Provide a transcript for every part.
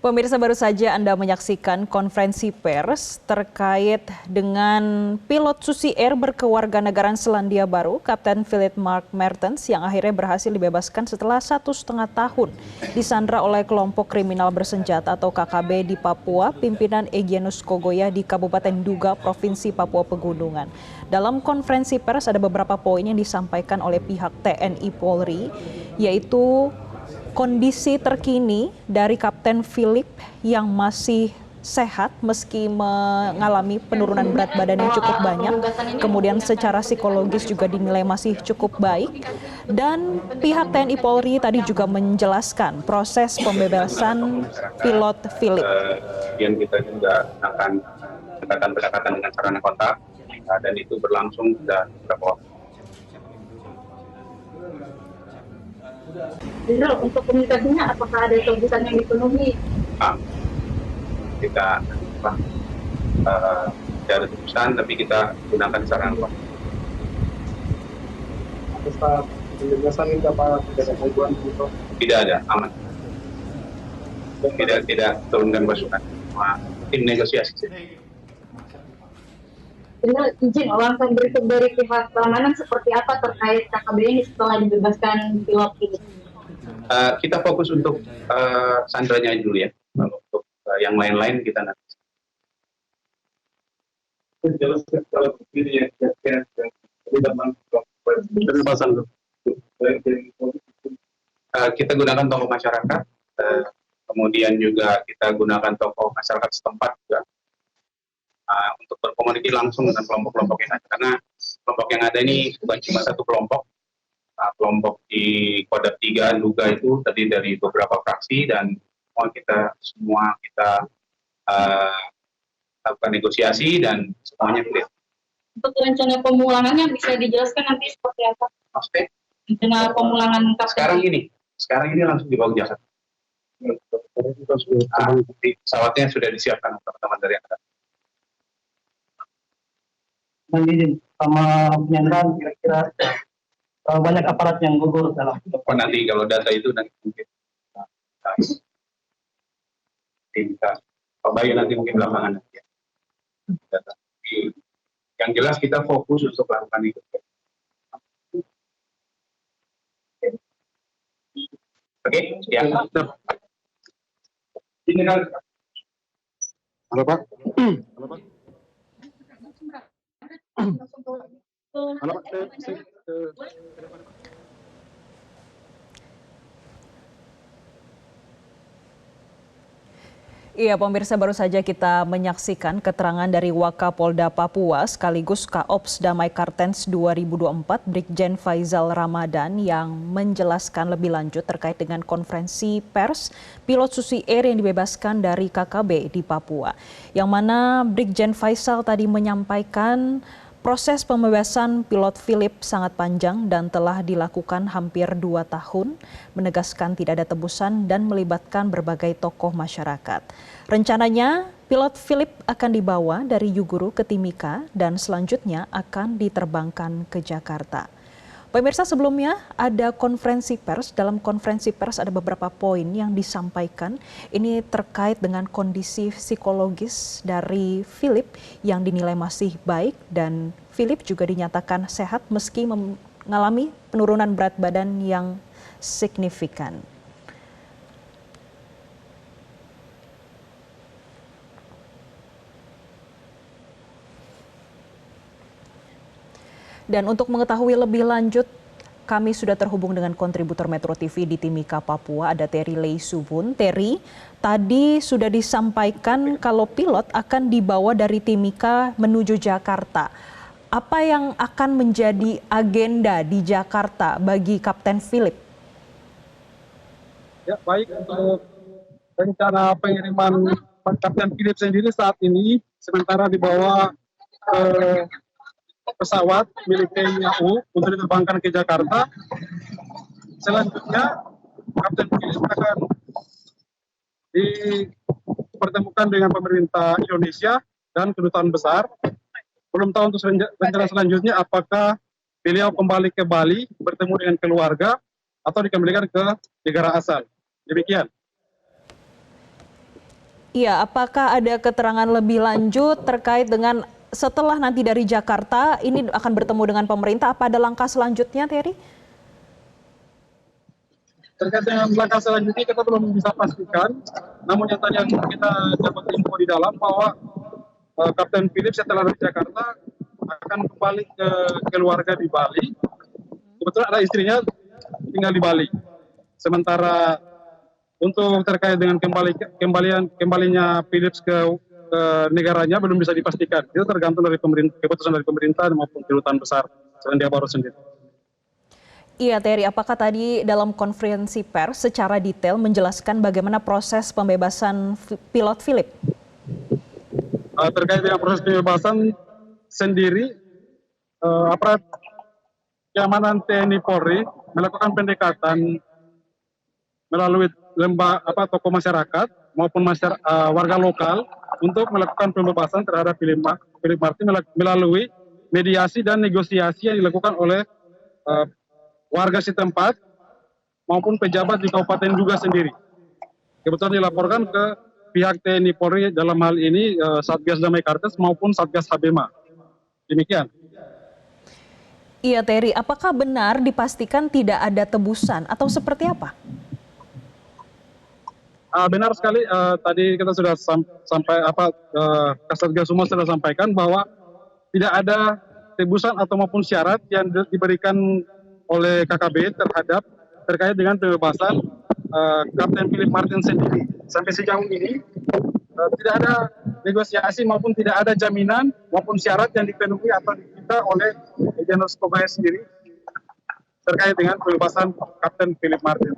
Pemirsa, baru saja Anda menyaksikan konferensi pers terkait dengan pilot Susi Air berkewarganegaraan Selandia Baru, Kapten Philip Mark Mertens, yang akhirnya berhasil dibebaskan setelah 1,5 tahun disandra oleh kelompok kriminal bersenjata atau KKB di Papua, pimpinan Egyanus Kogoya di Kabupaten Duga, Provinsi Papua Pegunungan. Dalam konferensi pers ada beberapa poin yang disampaikan oleh pihak TNI Polri, yaitu kondisi terkini dari Kapten Philip yang masih sehat meski mengalami penurunan berat badan yang cukup banyak. Kemudian secara psikologis juga dinilai masih cukup baik. Dan pihak TNI Polri tadi juga menjelaskan proses pembebasan pilot Philip. Kemudian kita juga akan pendekatan dengan sarana kontak dan itu berlangsung sudah beberapa waktu. Jenderal, untuk komunikasinya apakah ada kebutuhan yang dipenuhi? Kita ada keputusan, tapi kita gunakan sarana kontak. Atas penjelasan itu apa tidak ada gangguan gitu? Tidak ada, aman. Tidak turunkan pasukan. Tim negosiasi. Jenderal, izin langkah berikut dari pihak keamanan seperti apa terkait KKB ini setelah dibebaskan pilot ini? Kita fokus untuk sandranya dulu ya. Untuk yang lain-lain kita nanti. Jelas kalau begini ya, tidak masuk. Kita gunakan tokoh masyarakat, kemudian juga kita gunakan tokoh masyarakat setempat juga untuk berkomunikasi langsung dengan kelompok-kelompok yang ada. Karena kelompok yang ada ini bukan cuma satu kelompok. Kelompok di Kodam 3 Duga itu tadi dari beberapa fraksi dan semua kita lakukan negosiasi dan semuanya clear. Untuk rencana pemulangannya bisa dijelaskan nanti seperti apa? Maksudnya? Rencana pemulangan kapten. Sekarang ini langsung dibawa ke Jakarta. Pesawatnya sudah disiapkan teman-teman dari angkatan. Sama penyanderaan kira-kira banyak aparat yang gugur dalam Nanti kalau data itu nanti mungkin kita Pak Bayu nanti mungkin belakangan nanti ya. Data. Yang jelas kita fokus untuk melakukan itu. Oke, ya. Ini kan halo Pak. Iya, pemirsa, baru saja kita menyaksikan keterangan dari Wakapolda Papua sekaligus Kaops Damai Kartens 2024 Brigjen Faizal Ramadan yang menjelaskan lebih lanjut terkait dengan konferensi pers pilot Susi Air yang dibebaskan dari KKB di Papua. Yang mana Brigjen Faizal tadi menyampaikan proses pembebasan pilot Philip sangat panjang dan telah dilakukan hampir 2 tahun, menegaskan tidak ada tebusan dan melibatkan berbagai tokoh masyarakat. Rencananya, pilot Philip akan dibawa dari Yuguru ke Timika dan selanjutnya akan diterbangkan ke Jakarta. Pemirsa, sebelumnya ada konferensi pers. Dalam konferensi pers ada beberapa poin yang disampaikan. Ini terkait dengan kondisi psikologis dari Philip yang dinilai masih baik dan Philip juga dinyatakan sehat meski mengalami penurunan berat badan yang signifikan. Dan untuk mengetahui lebih lanjut, kami sudah terhubung dengan kontributor Metro TV di Timika, Papua, ada Terry Leisubun. Terry, tadi sudah disampaikan kalau pilot akan dibawa dari Timika menuju Jakarta. Apa yang akan menjadi agenda di Jakarta bagi Kapten Philip? Ya, baik, untuk rencana pengiriman Kapten Philip sendiri saat ini sementara dibawa ke pesawat milik TNI AU untuk diterbangkan ke Jakarta. Selanjutnya Kapten Philip akan dipertemukan dengan pemerintah Indonesia dan kedutaan besar. Belum tahu untuk rencana selanjutnya apakah beliau kembali ke Bali bertemu dengan keluarga atau dikembalikan ke negara asal. Demikian. Iya, apakah ada keterangan lebih lanjut terkait dengan setelah nanti dari Jakarta ini akan bertemu dengan pemerintah, apa ada langkah selanjutnya, Terry? Terkait dengan langkah selanjutnya kita belum bisa pastikan, namun yang tadi yang kita dapat info di dalam bahwa Kapten Philip setelah dari Jakarta akan kembali ke keluarga di Bali. Kebetulan ada istrinya tinggal di Bali. Sementara untuk terkait dengan kembalinya Philips ke negaranya belum bisa dipastikan. Itu tergantung dari keputusan dari pemerintah maupun kedutaan besar Selandia Baru sendiri. Iya, Terry, apakah tadi dalam konferensi pers secara detail menjelaskan bagaimana proses pembebasan pilot Philip? Terkait dengan proses pembebasan sendiri, aparat keamanan TNI Polri melakukan pendekatan melalui tokoh masyarakat maupun warga lokal untuk melakukan pembebasan terhadap Philip Martin melalui mediasi dan negosiasi yang dilakukan oleh warga setempat maupun pejabat di kabupaten juga sendiri. Kebetulan dilaporkan ke pihak TNI Polri dalam hal ini Satgas Damai Kartens maupun Satgas Habema. Demikian. Iya, Terry, apakah benar dipastikan tidak ada tebusan atau seperti apa? Benar sekali, tadi kita sudah Kasatgas Humas sudah sampaikan bahwa tidak ada tebusan atau maupun syarat yang diberikan oleh KKB terkait dengan pembebasan Kapten Philip Martin sendiri. Sampai sejauh ini tidak ada negosiasi maupun tidak ada jaminan maupun syarat yang dipenuhi atau diminta oleh Jenderal Skobaya sendiri terkait dengan pembebasan Kapten Philip Martin.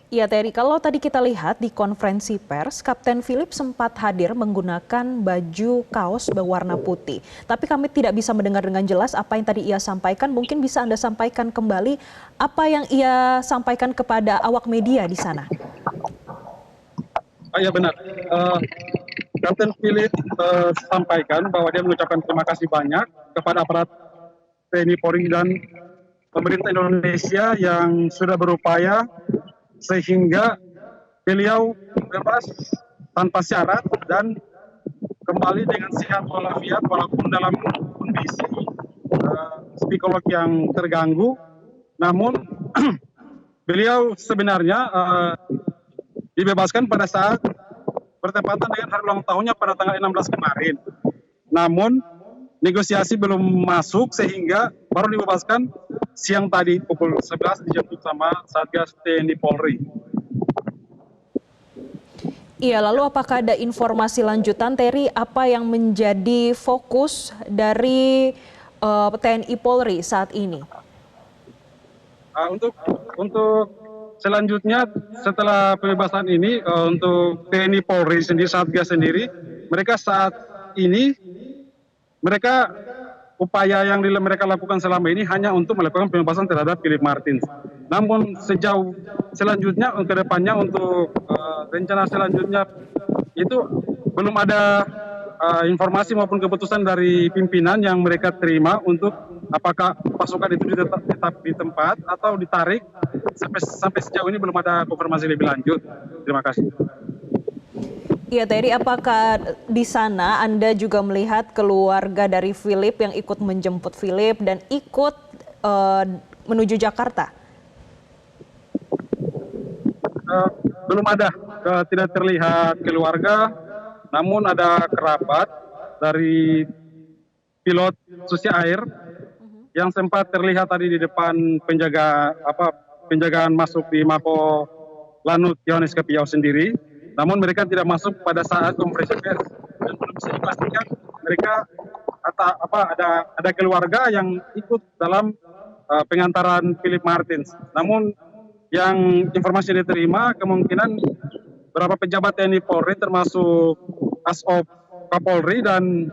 Iya, Terry, kalau tadi kita lihat di konferensi pers, Kapten Philip sempat hadir menggunakan baju kaos berwarna putih. Tapi kami tidak bisa mendengar dengan jelas apa yang tadi ia sampaikan. Mungkin bisa Anda sampaikan kembali apa yang ia sampaikan kepada awak media di sana. Ya benar. Kapten Philip sampaikan bahwa dia mengucapkan terima kasih banyak kepada aparat TNI Polri dan pemerintah Indonesia yang sudah berupaya sehingga beliau bebas tanpa syarat dan kembali dengan sehat walafiat walaupun dalam kondisi psikolog yang terganggu. Namun beliau sebenarnya dibebaskan pada saat bertepatan dengan hari ulang tahunnya pada tanggal 16 kemarin. Namun negosiasi belum masuk sehingga baru dibebaskan siang tadi pukul 11 dijemput sama Satgas TNI Polri. Iya, lalu apakah ada informasi lanjutan, Terry, apa yang menjadi fokus dari TNI Polri saat ini? Untuk selanjutnya setelah pembebasan ini untuk TNI Polri sendiri, Satgas sendiri, mereka saat ini upaya yang mereka lakukan selama ini hanya untuk melakukan pembebasan terhadap Philip Martin. Namun sejauh selanjutnya ke depannya untuk rencana selanjutnya itu belum ada informasi maupun keputusan dari pimpinan yang mereka terima untuk apakah pasukan itu tetap di tempat atau ditarik. Sampai sejauh ini belum ada konfirmasi lebih lanjut. Terima kasih. Iya, Terry, apakah di sana Anda juga melihat keluarga dari Philip yang ikut menjemput Philip dan ikut menuju Jakarta? Belum ada, tidak terlihat keluarga, namun ada kerabat dari pilot Susi Air yang sempat terlihat tadi di depan penjagaan masuk di Mako Lanut Yohanes Kepiau sendiri. Namun mereka tidak masuk pada saat konferensi pers dan belum bisa dipastikan mereka ada keluarga yang ikut dalam pengantaran Philip Martin. Namun yang informasi diterima kemungkinan beberapa pejabat TNI Polri termasuk Asop Kapolri dan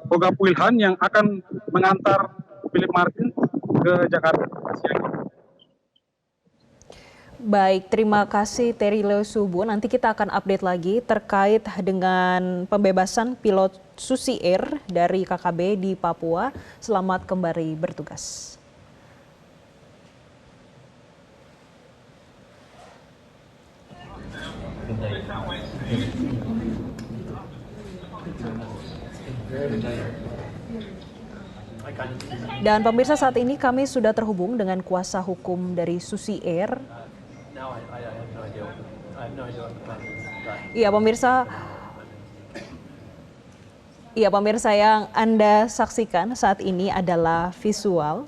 Boga Puilhan yang akan mengantar Philip Martin ke Jakarta. Baik, terima kasih Terry Leosubo. Nanti kita akan update lagi terkait dengan pembebasan pilot Susi Air dari KKB di Papua. Selamat kembali bertugas. Dan pemirsa, saat ini kami sudah terhubung dengan kuasa hukum dari Susi Air. Iya pemirsa yang Anda saksikan saat ini adalah visual.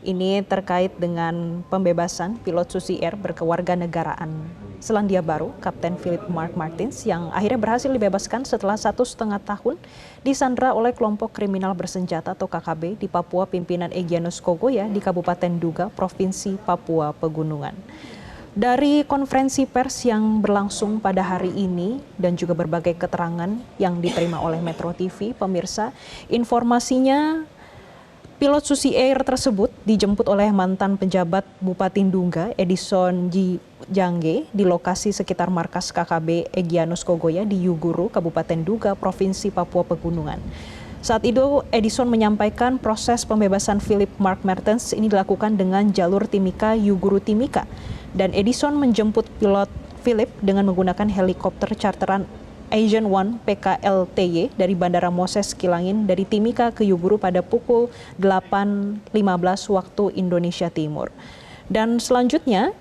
Ini terkait dengan pembebasan pilot Susi Air berkewarganegaraan Selandia Baru, Kapten Philip Mark Martins, yang akhirnya berhasil dibebaskan setelah 1,5 tahun disandra oleh kelompok kriminal bersenjata atau KKB di Papua pimpinan Egyanus Kogoya di Kabupaten Duga, Provinsi Papua Pegunungan. Dari konferensi pers yang berlangsung pada hari ini dan juga berbagai keterangan yang diterima oleh Metro TV, pemirsa, informasinya pilot Susi Air tersebut dijemput oleh mantan penjabat Bupati Ndungga, Edison Jangge, di lokasi sekitar markas KKB Egyanus Kogoya di Yuguru, Kabupaten Duga, Provinsi Papua Pegunungan. Saat itu Edison menyampaikan proses pembebasan Philip Mark Martins ini dilakukan dengan jalur Timika Yuguru Timika, dan Edison menjemput pilot Philip dengan menggunakan helikopter charteran Asian One PKLTY dari Bandara Moses Kilangin dari Timika ke Yuguru pada pukul 8.15 waktu Indonesia Timur. Dan selanjutnya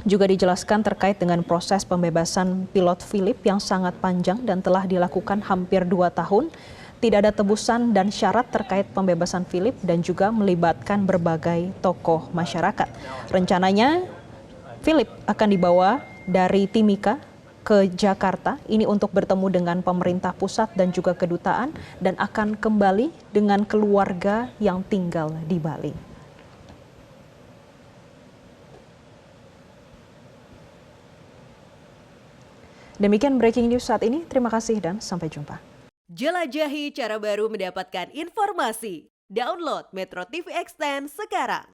juga dijelaskan terkait dengan proses pembebasan pilot Philip yang sangat panjang dan telah dilakukan hampir 2 tahun. Tidak ada tebusan dan syarat terkait pembebasan Philip dan juga melibatkan berbagai tokoh masyarakat. Rencananya Philip akan dibawa dari Timika ke Jakarta ini untuk bertemu dengan pemerintah pusat dan juga kedutaan dan akan kembali dengan keluarga yang tinggal di Bali. Demikian breaking news saat ini. Terima kasih dan sampai jumpa. Jelajahi cara baru mendapatkan informasi. Download Metro TV Extend sekarang.